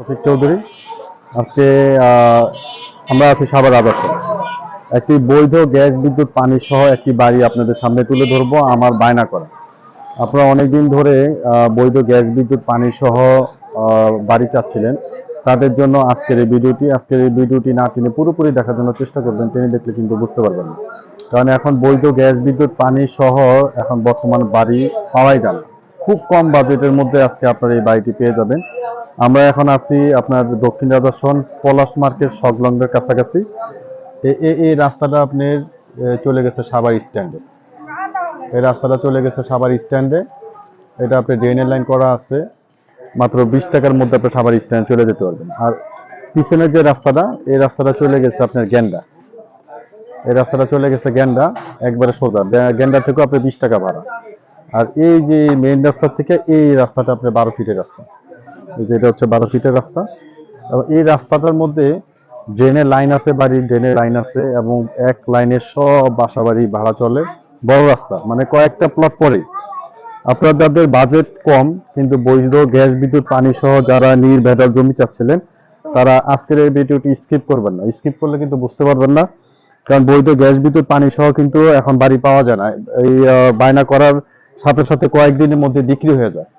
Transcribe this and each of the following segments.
শফিক চৌধুরী। আজকে আমরা আছি সাভার আদর্শে। একটি বৈধ গ্যাস বিদ্যুৎ পানি সহ একটি বাড়ি আপনাদের সামনে তুলে ধরবো, আমার বায়না করা। আপনারা অনেকদিন ধরে বৈধ গ্যাস বিদ্যুৎ পানি সহ বাড়ি চাচ্ছিলেন, তাদের জন্য আজকের এই ভিডিওটি না টেনে পুরোপুরি দেখার জন্য চেষ্টা করবেন। টেনে দেখলে কিন্তু বুঝতে পারবেন না, কারণ এখন বৈধ গ্যাস বিদ্যুৎ পানি সহ এখন বর্তমান বাড়ি পাওয়াই যায় না। খুব কম বাজেটের মধ্যে আজকে আপনারা এই বাড়িটি পেয়ে যাবেন। আমরা এখন আছি আপনার দক্ষিণ রাজাসন পলাশ মার্কেট সংলগ্নের কাছাকাছি। এই রাস্তাটা আপনার চলে গেছে সাভার স্ট্যান্ডে। এই রাস্তাটা চলে গেছে সাভার স্ট্যান্ডে। এটা আপনি ড্রেনের লাইন করা আছে, মাত্র 20 টাকার মধ্যে আপনি সাভার স্ট্যান্ড চলে যেতে পারবেন। আর পিছনের যে রাস্তাটা, এই রাস্তাটা চলে গেছে আপনার গেন্ডা। এই রাস্তাটা চলে গেছে গেন্ডা, একবারে সোজা। গেন্ডা থেকেও আপনি 20 টাকা ভাড়া। আর এই যে মেইন রাস্তা থেকে এই রাস্তাটা আপনার 12 ফিটের রাস্তা। যেটা হচ্ছে 12 ফিটের রাস্তা। এবং এই রাস্তাটার মধ্যে ড্রেনের লাইন আছে, বাড়ির ড্রেনের লাইন আছে, এবং এক লাইনের সব বাসা বাড়ি ভাড়া চলে। বড় রাস্তা, মানে কয়েকটা প্লট পরে। আপনারা যাদের বাজেট কম কিন্তু বৈধ গ্যাস বিদ্যুৎ পানি সহ যারা নির্ভেজাল জমি চাচ্ছিলেন, তারা আজকের এই ভিডিওটি স্কিপ করবেন না। স্কিপ করলে কিন্তু বুঝতে পারবেন না, কারণ বৈধ গ্যাস বিদ্যুৎ পানি সহ কিন্তু এখন বাড়ি পাওয়া যায় না। এই বায়না করার সাথে সাথে কয়েকদিনের মধ্যে বিক্রি হয়ে যায়।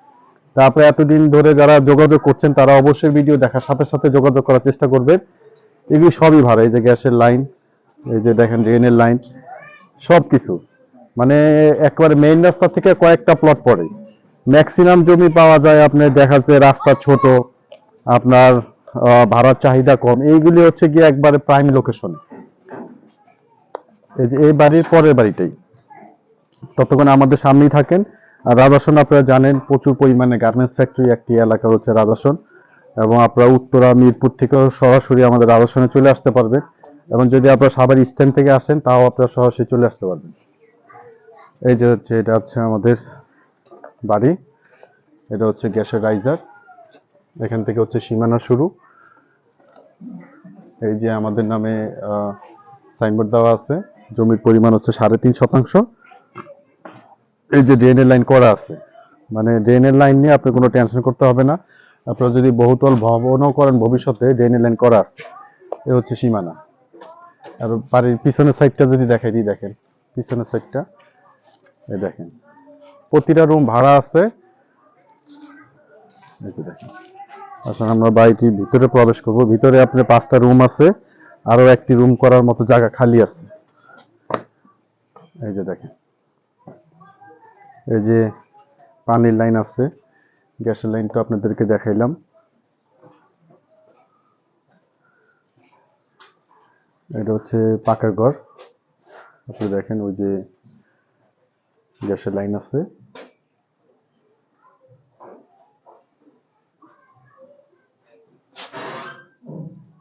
তারপরে এতদিন ধরে যারা যোগাযোগ করছেন, তারা অবশ্যই ভিডিও দেখার সাথে সাথে যোগাযোগ করার চেষ্টা করবেন। এগুলি সবই ভাড়া। এই যে গ্যাসের লাইন, এই যে দেখেন ড্রেনের লাইন, সবকিছু মানে একবারে মেইন রাস্তা থেকে কয়েকটা প্লট পড়ে। ম্যাক্সিমাম জমি পাওয়া যায় আপনার, দেখা যাচ্ছে রাস্তা ছোট, আপনার ভাড়ার চাহিদা কম। এইগুলি হচ্ছে গিয়ে একবারে প্রাইম লোকেশন। এই যে এই বাড়ির পরের বাড়িটাই। ততক্ষণ আমাদের সামনেই থাকেন। আর রাজাসন আপনারা জানেন, প্রচুর পরিমাণে গার্মেন্টস ফ্যাক্টরি একটি এলাকা হচ্ছে রাজাসন, এবং আপনারা উত্তরা মিরপুর থেকেও সরাসরি আমাদের রাজাসনে চলে আসতে পারবেন। এবং যদি আপনারা সাভার স্ট্যান্ড থেকে আসেন, তাও আপনারা সরাসরি চলে আসতে পারবেন। এই যে হচ্ছে, এটা হচ্ছে আমাদের বাড়ি। এটা হচ্ছে গ্যাসের রাইজার। এখান থেকে হচ্ছে সীমানা শুরু। এই যে আমাদের নামে সাইনবোর্ড দেওয়া আছে। জমির পরিমাণ হচ্ছে 3.5 শতাংশ। এই যে ড্রেনের লাইন করা আছে, মানে ড্রেনের লাইন নিয়ে আপনি কোনো টেনশন করতে হবে না। আপনারা যদি বহুতল ভবনও করেন ভবিষ্যতে, ড্রেনের লাইন করা আছে। এ হচ্ছে সীমানা। আর বাড়ির পিছনের সাইডটা যদি দেখাই দিই, দেখেন পিছনের সাইডটা, এই দেখেন প্রতিটা রুম ভাড়া আছে। এই যে দেখেন। আসলে আমরা বাড়িটির ভিতরে প্রবেশ করব। ভিতরে আপনার 5টা রুম আছে, আরো একটি রুম করার মতো জায়গা খালি আছে। এই যে দেখেন, এই যে পানির লাইন আছে, গ্যাসের লাইনটা আপনাদেরকে দেখাইলাম। এটা হচ্ছে পাকার ঘর। আপনি দেখেন ওই যে গ্যাসের লাইন আছে।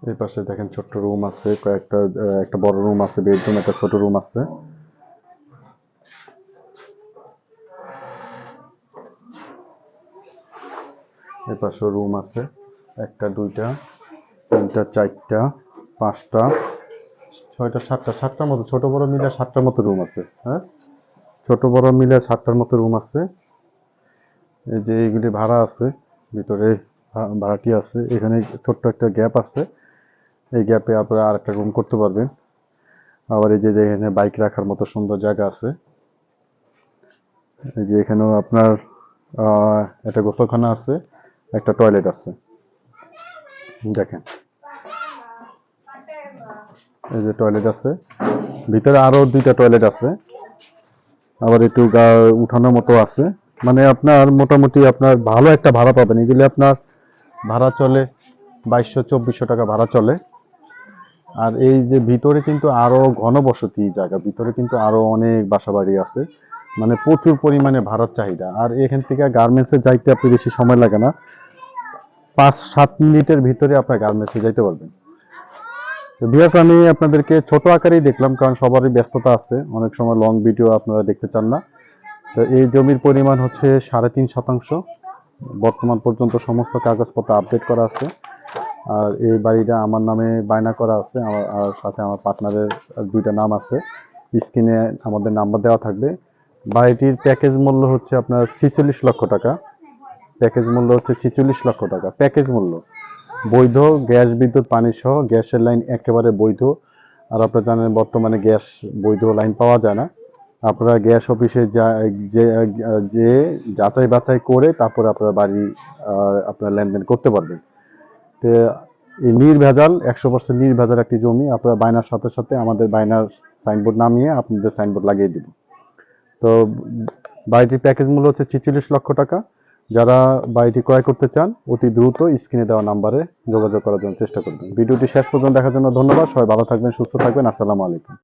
এই পাশে দেখেন ছোট্ট রুম আছে কয়েকটা, একটা বড় রুম আছে, বেডরুম, একটা ছোট রুম আছে। এই পাশে রুম আছে, একটা, দুইটা, তিনটা, চারটা, 5টা, 6টা, 7টার মতো, ছোট বড় মিলে 7টার মতো রুম আছে। হ্যাঁ, ছোট বড় মিলে 7টার মতো রুম আছে। এই যে এইগুলি ভাড়া আছে, ভিতরে ভাড়াটি আছে। এখানে ছোট্ট একটা গ্যাপ আছে, এই গ্যাপে আপনারা আর একটা রুম করতে পারবেন। আবার এই যে এখানে বাইক রাখার মতো সুন্দর জায়গা আছে। এই যে এখানেও আপনার একটা গোসলখানা আছে, একটা টয়লেট আছে। দেখেন এই যে টয়লেট আছে, ভিতরে আরো 2টা টয়লেট আছে, আবার একটু উঠানোর মতো আছে। মানে আপনার মোটামুটি আপনার ভালো একটা ভাড়া পাবেন। এগুলি আপনার ভাড়া চলে 2200-2400 টাকা ভাড়া চলে। আর এই যে ভিতরে কিন্তু আরো ঘনবসতি জায়গা, ভিতরে কিন্তু আরো অনেক বাসা বাড়ি আছে, মানে প্রচুর পরিমাণে ভাড়ার চাহিদা। আর এখান থেকে গার্মেন্টসে যাইতে আপনি বেশি সময় লাগে না, 5-7 মিনিটের ভিতরে আপনার গার্মেন্টসে যাইতে পারবেন। ভিউয়ার্স, আমি আপনাদেরকে ছোট আকারেই দেখলাম, কারণ সবারই ব্যস্ততা আছে, অনেক সময় লং ভিডিও আপনারা দেখতে চান না। তো এই জমির পরিমাণ হচ্ছে 3.5 শতাংশ। বর্তমান পর্যন্ত সমস্ত কাগজপত্র আপডেট করা আছে। আর এই বাড়িটা আমার নামে বায়না করা আছে, আর সাথে আমার পার্টনারের 2টা নাম আছে। স্ক্রিনে আমাদের নাম্বার দেওয়া থাকবে। বাড়িটির প্যাকেজ মূল্য হচ্ছে আপনার 46 লক্ষ টাকা। প্যাকেজ মূল্য হচ্ছে 46 লক্ষ টাকা প্যাকেজ মূল্য। বৈধ গ্যাস বিদ্যুৎ পানি সহ গ্যাসের লাইন একেবারে বৈধ। আর আপনারা জানেন বর্তমানে গ্যাস বৈধ লাইন পাওয়া যায় না। আপনারা গ্যাস অফিসে যে যাচাই বাছাই করে তারপরে আপনারা বাড়ি আপনারা লেনদেন করতে পারবেন। তো এই নির্ভেজাল 100% নির্ভেজাল একটি জমি। আপনারা বায়নার সাথে সাথে আমাদের বায়নার সাইনবোর্ড নামিয়ে আপনাদের সাইনবোর্ড লাগিয়ে দিব। তো বাড়িটির প্যাকেজ মূল্য হচ্ছে 46 লক্ষ টাকা। যারা বাড়িটি ক্রয় করতে চান অতি দ্রুত স্ক্রিনে দেওয়া নাম্বারে যোগাযোগ করার জন্য চেষ্টা করবেন। ভিডিওটি শেষ পর্যন্ত দেখার জন্য ধন্যবাদ। সবাই ভালো থাকবেন, সুস্থ থাকবেন। আসসালামু আলাইকুম।